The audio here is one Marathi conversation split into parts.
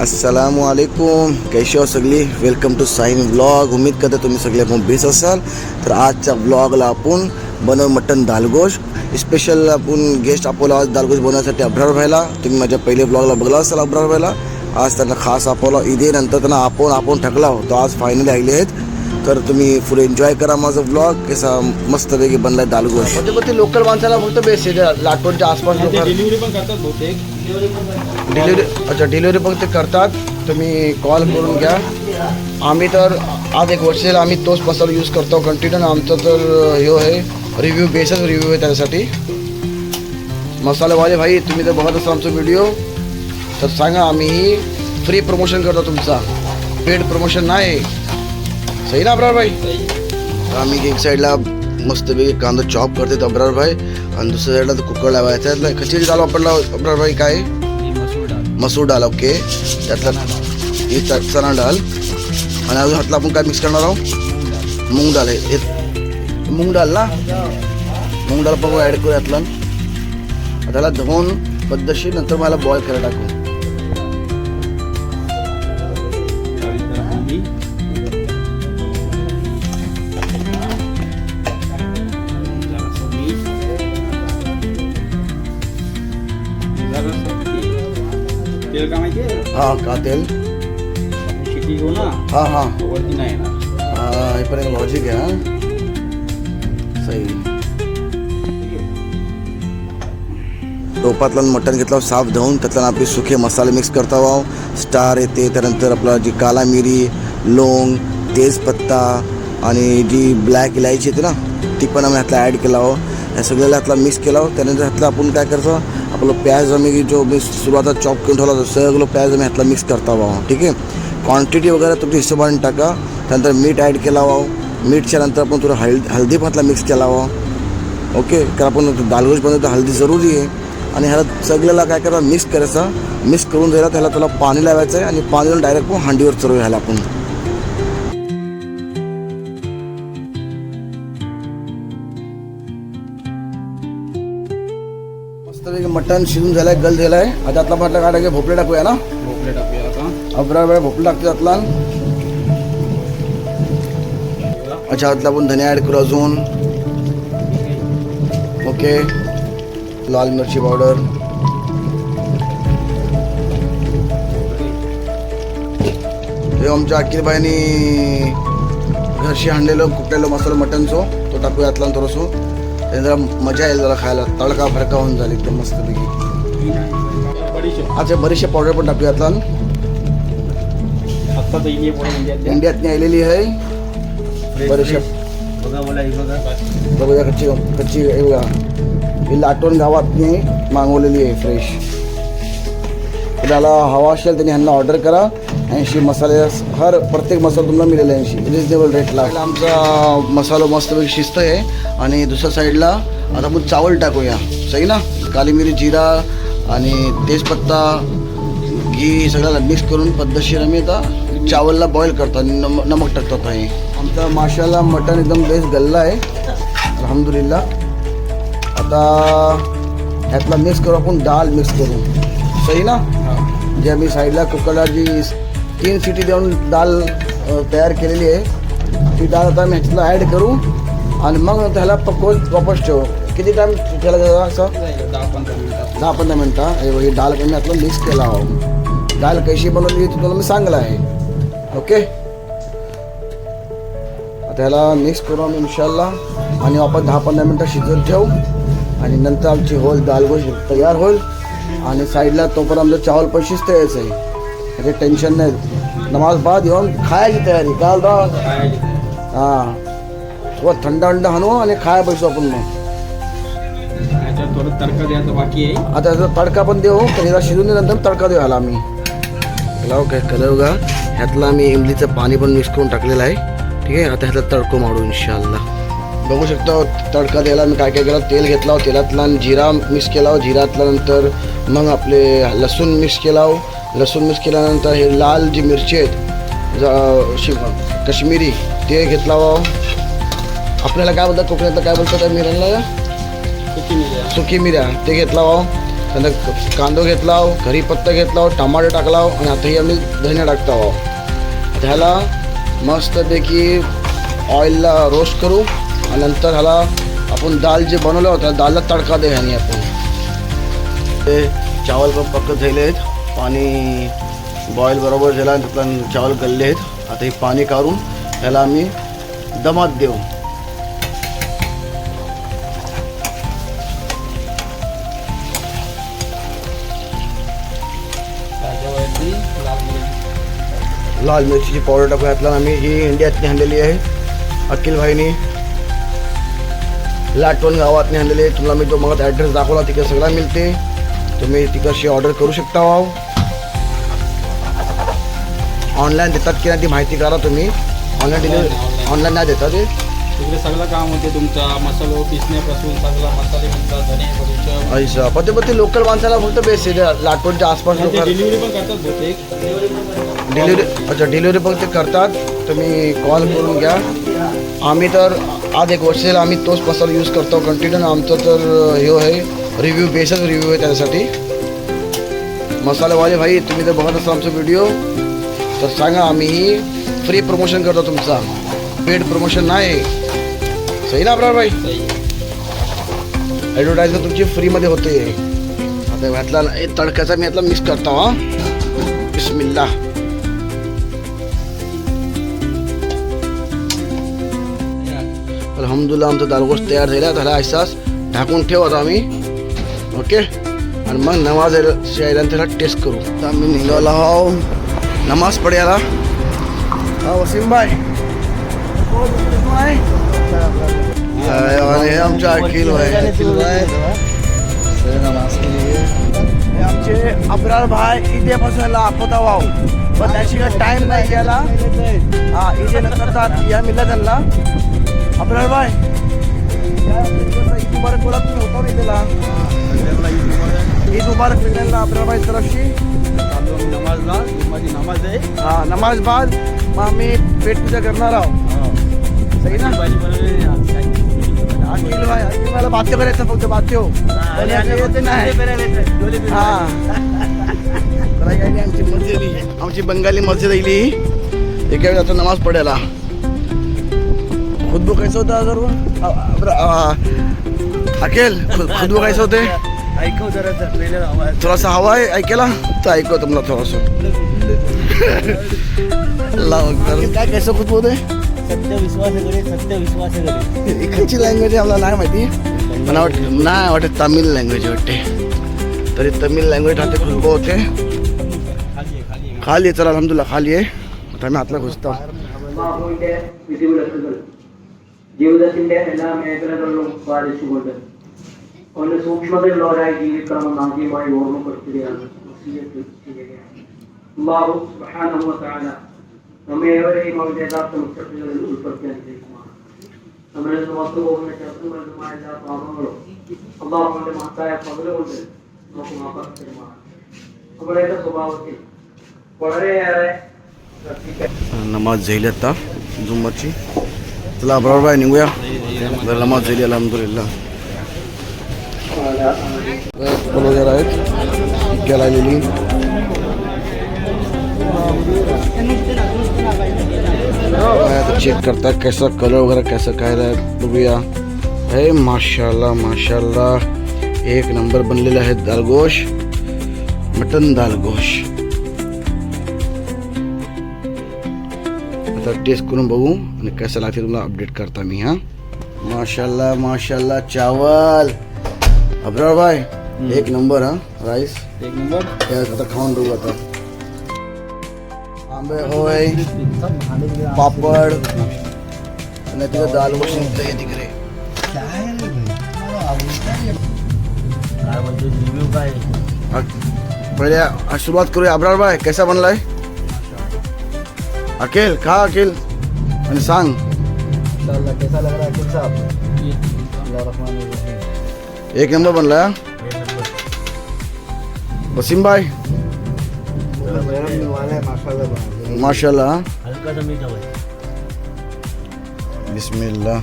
अस्सलामुअलैकुम, कैसे हो सगळी. Welcome to Sain vlog. उम्मीद करते तुम्ही सगळे आपण बेस असाल. तर आजच्या व्लॉगला आपण बनव मटन दालगोश. स्पेशल आपण गेस्ट आपला आज दालगोश बनवण्यासाठी अब्रार व्हायला. तुम्ही माझ्या पहिले ब्लॉगला बघला असाल अब्रार व्हायला. आज त्यांना खास आपला ईदेनंतर त्यांना आपण ठकला होतो. आज फायनली आले आहेत. तर तुम्ही फुल एन्जॉय करा माझा व्लॉग. कसा मस्तपैकी बनलाय दालगोश. ते लोकल माणसाला फक्त बेस्ट आहे. लाटवणच्या आसपास लोक डिलिव्हरी पण करतात बहुतेक. डिलिव्हरी पण ते करतात. तुम्ही कॉल करून घ्या. आम्ही तर आज 1 वर्ष झालं आम्ही तोच मसाला यूज करतो कंटिन्यू. आमचं तर हे आहे रिव्ह्यू बेसच रिव्ह्यू आहे त्यासाठी. मसालेवाले भाई तुम्ही जर बघत असाल आमचा व्हिडिओ तर सांगा. आम्ही फ्री प्रमोशन करतो तुमचा, पेड प्रमोशन नाही. सही ना अब्रार भाई. तर आम्ही एक साईडला मस्तपैकी कांदा चॉप करते अब्रार भाई आणि दुसऱ्या साईडला कुकर लावायचा आहे. कशी डाल वापरला अब्रार भाई? काय मसूर डाल. ओके, त्यातला ही चणा डाल आणि अजून हातला आपण काय मिक्स करणार आहोत? मूग डाल आहे. मूग डाल ना, मूग डाल पण ॲड करू यातला. त्याला धुवून पद्धतशीर नंतर मला बॉईल करायला टाकू. तेल का माहिती आहे? हां का तेल शिटी घेऊ ना. हां वरती नाही येणार. हे पण एक लॉजिक आहे. हां सही. टोपातला मटण घेतलं साफ धुवून त्यातला आपले सुखे मसाले मिक्स करता वाव. स्टार येते, त्यानंतर आपला जी काला मिरी, लोंग, तेजपत्ता आणि जी ब्लॅक इलायची येते ना ती पण आम्ही ह्यातला ॲड केला हो. ह्या सगळ्याला ह्यातला मिक्स केला हो. त्यानंतर ह्यातला आपण काय करतो आपलं प्याज आम्ही जो मी सुरुवातात चॉप करून ठेवला होता सगळं प्याज आम्ही ह्यातला मिक्स करता वाव. ठीक आहे. क्वांटिटी वगैरे तुमच्या हिशोबाने टाका. त्यानंतर मीठ ॲड केला वाव. मीठच्या नंतर आपण थोडं हळदी पण ह्यातला मिक्स केला वाव. ओके, कारण आपण दालगोश बनवतो हळदी जरुरी आहे. आणि ह्याला सगळ्याला काय करा मिक्स करायचं. मिक्स करून जायला त्याला पाणी लावायचं आहे आणि पाणी लावून डायरेक्ट पण हांडीवर चढवू ह्याला आपण. मस्तपैकी मटण शिजून झालंय, गल झालाय. आता आतला म्हटलं काढा भोपळे टाकूया ना. भोपळे टाकूया आता. अब्रार वेळा भोपळे टाकते आतला. अच्छा, आतला आपण धने ॲड करू अजून. ओके, लाल मिरची पावडर, हे आमच्या अखिलबाईंनी घरशी आणलेलं कुठलेलं मसाला मटणचो तो टाकूया आतला थोडंसं. त्याने जरा मजा येईल जरा खायला. तडका फडका होऊन जाईल एकदम मस्तपैकी. अच्छा, बरीचशे पावडर पण टाकूया आतला. इंडियातनी आलेली आहे बरीचशे. बघूया कच्ची हे बघा. ही लाटवण गावातनी मागवलेली आहे फ्रेश. त्याला हवा असेल त्यांनी ह्यांना ऑर्डर करा. 80 मसाले प्रत्येक मसाला तुम्हाला मिळेल 80 रिजनेबल रेटला. आमचा मसाला मस्तपैकी शिस्त आहे. आणि दुसऱ्या साईडला आता आपण चावल टाकूया. सही ना. काली मिरी, जिरा आणि तेजपत्ता, घी सगळ्याला मिक्स करून पद्धतशीर आम्ही आता चावलला बॉईल करतो आणि नमक टाकतात आहे. आमचा माशाला मटण एकदम बेस्ट गल्ला आहे अल्हम्दुलिल्लाह. आता ह्यातला मिक्स करू आपण डाळ मिक्स करू. सही ना. जे आम्ही साईडला कुकरला जी 3 शिटी देऊन डाळ तयार केलेली आहे ती डाळ आता आम्ही ह्यातला ॲड करू आणि मग त्याला पकवून वापस ठेवू. किती टाईम त्याला असं 10-15 मिनटं. ही डाळ आम्ही ह्यातला मिक्स केला आहोत. डाळ कशी बनवली ती तुम्हाला मी सांगला आहे. ओके, त्याला मिक्स करू आम्ही इन्शाल्लाह आणि आपण 10-15 मिनटं शिजत ठेवू आणि नंतर आमची दालगोश तयार होईल. आणि साईडला तोपर्यंत आमचं चावल पण शिजत यायचं आहे. म्हणजे टेन्शन नाही. नमाज बाद येऊन खायची तयारी काल हां थोडं थंड हाणू आणि खाया बसू आपण. मग तडका द्यायचा बाकी आहे. आता त्याचा तडका पण देऊ. तर ह्याला शिजून नंतर तडका देऊ ह्याला आम्ही. लाव काय कलर बघा. ह्यातला आम्ही इमलीचं पाणी पण मिक्स करून टाकलेलं आहे. ठीक आहे. आता ह्यातला तडको मारू इन्शाल्लाह. बघू शकता तडका द्यायला मी काय काय केलं. तेल घेतला तेलातला जिरा मिक्स केला. जिरातला नंतर मग आपले लसूण मिक्स केला. लसूण मिक्स केल्यानंतर हे लाल जी मिरची आहेत कश्मीरी ते घेतला. आपल्याला काय बोलतात कोकणातलं काय बोलतात त्या मिऱ्यांना? सुकी मिऱ्या ते घेतला. त्यानंतर कांदो घेतला कढीपत्ता घेतला टमाटर टाकला आणि आता ही आम्ही धनिया टाकतो आता ह्याला मस्तपैकी ऑइलला रोस्ट करू आणि नंतर ह्याला आपण डाळ जे बनवलं होतं डाळला तडका दे ह्यानी आपण ते चावल पण पक्क झाले आहेत पाणी बॉईल बरोबर झाला त्यातला चावल गळले आहेत आता हे पाणी काढून ह्याला आम्ही दमात देऊ त्याच्यावरती लाल मिरचीची पावडर टाकून घातला आम्ही ही इंडियातनी आणलेली आहे अखिल भाईनी लाटवण गावातनी आणलेली आहे तुम्हाला मी तो मग ॲड्रेस दाखवला तिकडे सगळा मिळते तुम्ही तिकडची ऑर्डर करू शकता ऑनलाईन देतात की नाही ती माहिती करा तुम्ही ऑनलाईन डिलिव्हरी ऑनलाईन नाही देतात ते तिकडे सगळं काम होते तुमचा मसाला पिसण्यापासून सगळा मसाले म्हणतात धने बडीशेप ऐसा पण ते लोकल माणसाला फक्त बेस आहे लाटवणच्या आसपास लोक डिलिव्हरी पण करतात बहुतेक डिलिव्हरी अच्छा डिलिव्हरी पण ते करतात तुम्ही कॉल करून घ्या आम्ही तर आज 1 वर्ष झालं आम्ही तोच मसाला यूज करतो कंटिन्यू आमचं तर हे आहे रिव्ह्यू बेसच रिव्ह्यू आहे त्याच्यासाठी मसालेवाले भाई तुम्ही जर बघत असाल आमचा व्हिडिओ तर सांगा आम्ही फ्री प्रमोशन करतो तुमचा पेड प्रमोशन नाही सही ना आपला भाई ॲडव्हर्टाईजमेंट तुमची फ्रीमध्ये होते आता घातला तडक्याचा मी यातला मिक्स करतो हा बिस्मिल्लाह अल्हम्दुलिल्लाह आमचा दालगोश तयार झाला त्याला असाच ढाकून ठेवू आता आम्ही ओके आणि मग नमाज यायला त्याला टेस्ट करू आता आम्ही निघाला हो नमाज पडायला हा वसीम भाई हे आमच्या अखिल भाई हे आमचे अब्रार भाई इथेपासून लापता वाव पण त्याची काय टाइम नाही गेला हा इथे न करतात या मिळला त्यांना अब्रार भाई ईद मुबारक बोला तुम्ही होता नाही त्याला ईद मुबारक मिळाला अब्रार भाई तरफशी नमाजला माझी नमाज आहे हा नमाज बाद मग आम्ही पेट पूजा करणार आहोत सही ना अखिल मला बात्य करायचं फक्त बात्य हो येते नाही हा आमची बंगाली मस्जिद आली एका वेळी आता नमाज पडायला खुदबू कैसे होता सर्व अखिल खुदबू कैसे होते ऐकव जरा थोडासा हवा आहे ऐकायला तर ऐकवतो मला थोडंसं काय कैसे खुदबू होते सत्य विश्वास करे इकडची लँग्वेज आम्हाला नाही माहिती मला वाटतं नाही वाटत तामिळ लँग्वेज वाटते तरी तमिळ लँग्वेज राहते खुदबू होते खाली चला अल्हम्दुलिल्लाह खाली आहे आता आम्ही आतला घुसतो ജീവിതത്തിന്റെ എല്ലാ മേഖലകളിലും പാലിച്ചുകൊണ്ട് ഒന്ന് സൂക്ഷ്മതയുള്ളവരായി ജീവിക്കണമെന്ന് ആദ്യമായി ഓർമ്മപ്പെടുത്തുകയാണ് വസിയ്യത്ത് ചെയ്യുകയാണ് അല്ലാഹു സുബ്ഹാനഹു വ തആല നമ്മെ ഏവരെയും അവന്റെ യഥാർത്ഥ മുത്തഖികളിൽ ഉൾപ്പെടുത്തി അനുഗ്രഹിക്കുമാണ് നമ്മളിൽ നിന്ന് വന്നുപോകുന്ന ചെറുതുമായ എല്ലാ പാപങ്ങളും അല്ലാഹുവിന്റെ മഹത്തായ ഫضل കൊണ്ട് നമുക്ക് മാപ്പാക്കി തരുമാണ് നമ്മുടെയൊക്കെ സ്വഭാവത്തിൽ വളരെയേറെ नमाज झाली आता जुम्मरची चला बरोबर आहे निघूया जर नमाज झाली अल्हम्दुलिल्लाह वगैरे आहेत इतक्याला आलेली चेक करतात कैसा कलर वगैरे कैसा काय बघूया हे माशाल्लाह माशाल्लाह एक नंबर बनलेले आहेत दालगोश मटन दालगोश आता टेस्ट करून बघू आणि कसं लागते तुला अपडेट करता मी हा माशाल्लाह माशाल्लाह चावल अब्रार भाई एक नंबर हा राईस एक नंबर आता खाऊन बघू आता आंबे होय पापड आणि तिकडे दाल गोश निघतंय तिकडे रिव्ह्यू काय पहिले सुरुवात करूया अब्रार भाई कैसा बनलाय अखिल खा अखिल आणि सांग कैसा लग रहा है अखिल साहब एक नंबर बनला वसीम भाई माशाल्लाह हल्का सा मीठा भाई बिस्मिल्लाह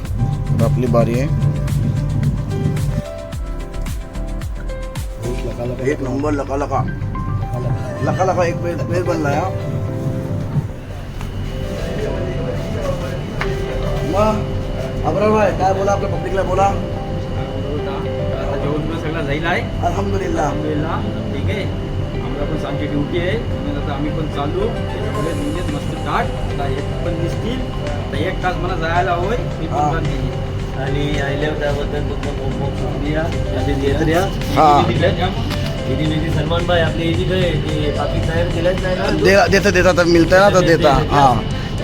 अब आपली बारी आहे एक नंबर लका लका लका लका एक प्लेट बनला या मग अब्राम भाई काय बोला आपल्या पब्लिकला बोला. आता जेवण बिवण सगळं जाईल आहे अल्हम्दुलिल्लाह. अल्हम्दुलिल्लाह. ठीक आहे आम्हाला पण आमची ड्युटी आहे म्हणून आता आम्ही पण चालू त्याच्यामुळे म्हणजे मस्त ताट आता एक पण दिसतील आता 1 तास मला जायला होय मी हा. पण नाही आणि आयल्यावर त्याबद्दल तुमचा खूप खूप शुक्रिया. असे देत द्या. हा. निधी सलमान भाई आपली इथे काय ते पाकिट तयार केलंच नाही ना. देता तर मिळतं ना तर देता हा.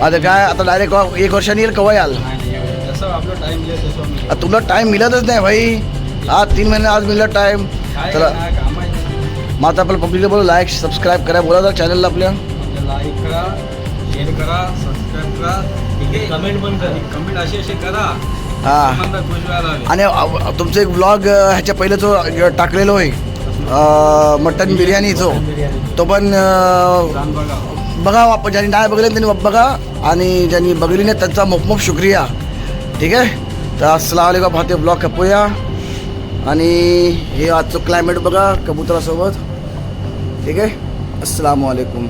आता काय आता डायरेक्ट 1 वर्षांनी येईल कवा याल. नाही जसं आपलं टाइम मिळेल तसं मी आता तुला टाइम मिळतच नाही भाई. आज 3 महिने आज मिळला टाइम. काय चला काय काम आहे मग आता आपल्या पब्लिकला बोला लाईक सबस्क्राईब करा बोला तर चॅनलला आपल्या. लाईक करा शेअर करा सबस्क्राईब करा ठीक आहे कमेंट पण करा. कमेंट असे करा हा तुम्हाला खुश व्हायला हवे आणि तुमचं एक ब्लॉग ह्याच्या पहिले जो टाकलेलो आहे मटन बिर्याणीचो बिर्याणी. तो पण जाऊन बघा बघा आपण ज्यांनी नाही बघले त्यांनी बघा आणि ज्यांनी बघली नाही त्यांचा मोफ शुक्रिया. ठीक आहे तर अस्सलाम वालेकुम फाते ब्लॉग कपूया आणि हे आजचं क्लायमेट बघा कबुतरासोबत. ठीक आहे अस्सलाम वालेकुम.